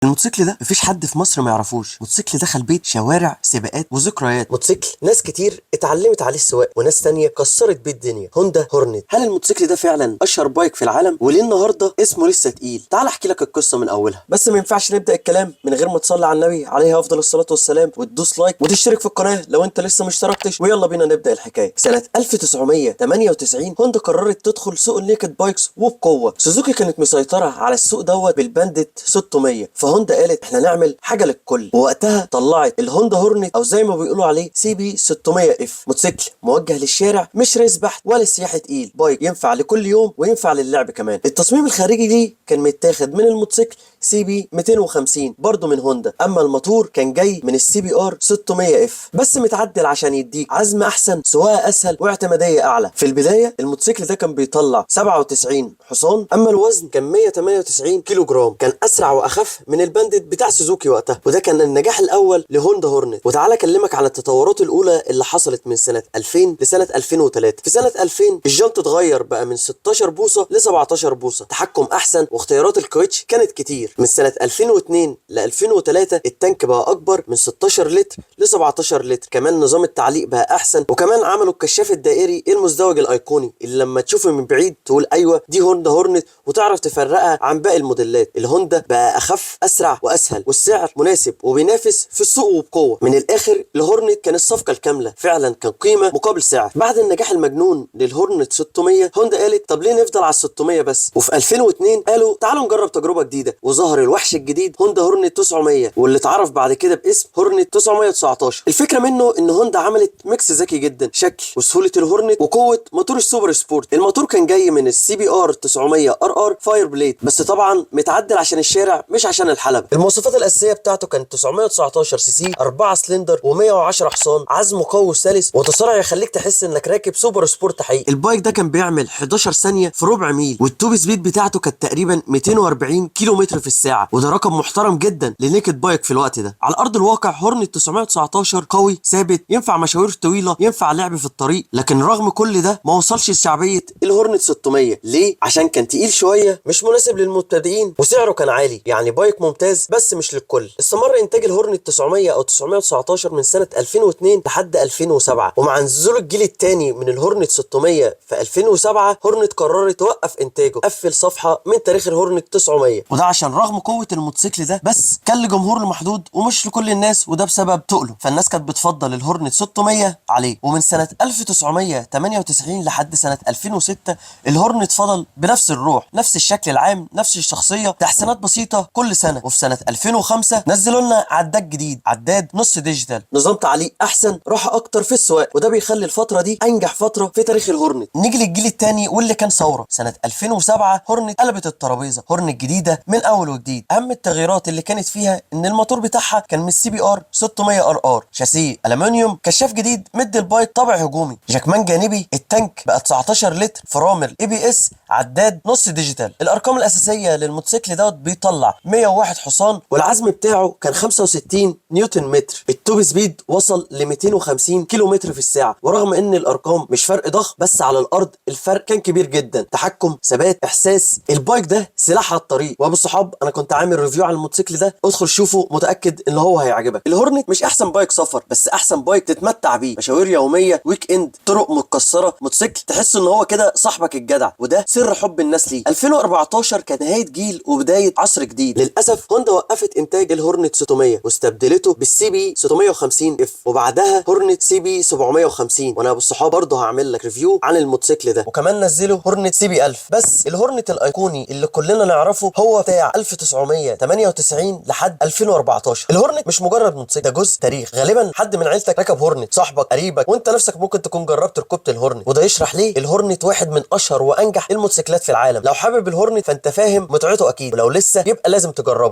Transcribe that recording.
الموتوسيكل ده مفيش حد في مصر ما يعرفوش. موتوسيكل دخل بيت، شوارع، سباقات وذكريات. موتوسيكل ناس كتير اتعلمت عليه السواقه وناس تانية كسرت بيه الدنيا. هوندا هورنت. هل الموتوسيكل ده فعلا اشهر بايك في العالم؟ وليه النهارده اسمه لسه تقيل؟ تعال احكي لك القصه من اولها. بس ما ينفعش نبدا الكلام من غير ما تصلي على النبي عليه افضل الصلاه والسلام، وتدوس لايك وتشترك في القناه لو انت لسه ما اشتركتش. ويلا بينا نبدا الحكايه. سنه 1998 هوندا قررت تدخل سوق النيكد بايكس وبقوه. سوزوكي كانت مسيطره على السوق دوت بالباندت 600، فهوندا قالت احنا نعمل حاجه للكل. ووقتها طلعت الهوندا هورنت، او زي ما بيقولوا عليه سي بي 600 اف، موتوسيكل موجه للشارع، مش ريس بحت ولا سياحه تقيل، بايك ينفع لكل يوم وينفع للعب كمان. التصميم الخارجي دي كان متاخد من الموتوسيكل سي بي 250 برضه من هوندا، اما الموتور كان جاي من السي بي ار 600 اف بس متعدل عشان يديك عزم احسن، سواقه اسهل، واعتماديه اعلى. في البدايه الموتوسيكل ده كان بيطلع 97 حصان، اما الوزن كان 198 كيلو جرام. كان اسرع واخف من الباندت بتاع سوزوكي وقتها، وده كان النجاح الاول لهوندا هورنت. وتعالى اكلمك على التطورات الاولى اللي حصلت من سنه 2000 لسنه 2003. في سنه 2000 الجنط اتغير بقى من 16 بوصه ل 17 بوصه، تحكم احسن واختيارات الكويتش كانت كتير. من سنه 2002 ل 2003 التانك بقى اكبر من 16 لتر ل 17 لتر، كمان نظام التعليق بقى احسن، وكمان عملوا الكشاف الدائري المزدوج الايقوني اللي لما تشوفه من بعيد تقول ايوه دي هوندا هورنت، وتعرف تفرقها عن باقي الموديلات. الهوندا بقى اخف، اسرع واسهل، والسعر مناسب وبينافس في السوق وبقوه. من الاخر الهورنت كان الصفقه الكامله، فعلا كان قيمه مقابل سعر. بعد النجاح المجنون للهورنت 600 هوندا قالت طب ليه نفضل على ال 600 بس؟ وفي 2002 قالوا تعالوا نجرب تجربه جديده، وظهر الوحش الجديد هوندا هورنت 900، واللي اتعرف بعد كده باسم هورنت 919. الفكره منه ان هوندا عملت ميكس ذكي جدا، شكل وسهوله الهورنت وقوه موتور السوبر سبورت. الموتور كان جاي من السي بي ار 900 ار ار فاير بليد، بس طبعا متعدل عشان الشارع مش عشان الحلبة. المواصفات الاساسيه بتاعته كانت 919 سي سي، 4 سلندر و110 حصان، عزم قوي وسلس، وتسارع يخليك تحس انك راكب سوبر سبورت حقيقي. البايك ده كان بيعمل 11 ثانيه في ربع ميل، والتوب سبيد بتاعته كانت تقريبا 240 كيلو متر في الساعه، وده رقم محترم جدا لنيكد بايك في الوقت ده. على ارض الواقع هورنت 919 قوي ثابت، ينفع مشاوير طويله، ينفع لعب في الطريق، لكن رغم كل ده ما وصلش لشعبيه الهورنت 600. ليه؟ عشان كان تقيل شويه، مش مناسب للمبتدئين، وسعره كان عالي. يعني بايك ممتاز بس مش للكل. استمر انتاج الهورنت 900 او 919 من سنه 2002 لحد 2007، ومع نزول الجيل الثاني من الهورنت 600 في 2007 هورنت قررت توقف انتاجه، قفل صفحه من تاريخ الهورنت 900. وده عشان رغم قوه الموتوسيكل ده بس كان لجمهور محدود ومش لكل الناس، وده بسبب تقله، فالناس كانت بتفضل الهورنت 600 عليه. ومن سنه 1998 لحد سنه 2006 الهورنت فضل بنفس الروح، نفس الشكل العام، نفس الشخصيه، تحسينات بسيطه كل سنه. وفي سنه 2005 نزلوا لنا عداد جديد، عداد نص ديجيتال، نظام تعليق احسن، راحه اكتر في السواقه، وده بيخلي الفتره دي انجح فتره في تاريخ الهورنت. نيجي للجيل الثاني واللي كان ثوره. سنه 2007 هورنت قلبت الترابيزه، هورنت جديده من اول وجديد. اهم التغييرات اللي كانت فيها ان الموتور بتاعها كان من السي بي ار 600 ار ار، شاسيه الومنيوم، كشاف جديد مدي البايك طابع هجومي، جاكمان جانبي، التانك بقى 19 لتر، فرامل اي بي اس، عداد نص ديجيتال. الارقام الاساسيه للموتوسيكل دوت بيطلع 101 حصان، والعزم بتاعه كان 65 نيوتن متر. التوب سبيد وصل ل 250 كيلو متر في الساعه. ورغم ان الارقام مش فرق ضخم، بس على الارض الفرق كان كبير جدا، تحكم، ثبات، احساس. البايك ده سلاح على الطريق. وابو الصحاب انا كنت عامل ريفيو على الموتوسيكل ده، ادخل شوفه، متاكد ان هو هيعجبك. الهورنت مش احسن بايك سفر، بس احسن بايك تتمتع بيه، مشاوير يوميه، ويك اند، طرق متكسره، موتوسيكل تحس ان هو كده صاحبك الجدع، وده سر حب الناس ليه. 2014 كانت نهايه جيل وبدايه عصر جديد. للاسف هوندا وقفت انتاج الهورنت 600 واستبدلته بالسي بي 650 اف، وبعدها هورنت سي بي 750. وانا ابو الصحاب برضه هعمل لك ريفيو عن الموتوسيكل ده. وكمان نزلوا هورنت سي بي 1000. بس الهورنت الايقوني اللي كلنا نعرفه هو بتاع 1998 لحد 2014. الهورنت مش مجرد موتوسيكل، ده جزء تاريخ. غالبا حد من عيلتك ركب هورنت، صاحبك، قريبك، وانت نفسك ممكن تكون جربت ركوبه الهورنت، وده يشرح ليه الهورنت واحد من اشهر وانجح الموتوسيكلات في العالم. لو حابب الهورنت فانت فاهم متعته اكيد، ولو لسه يبقى لازم تجربه.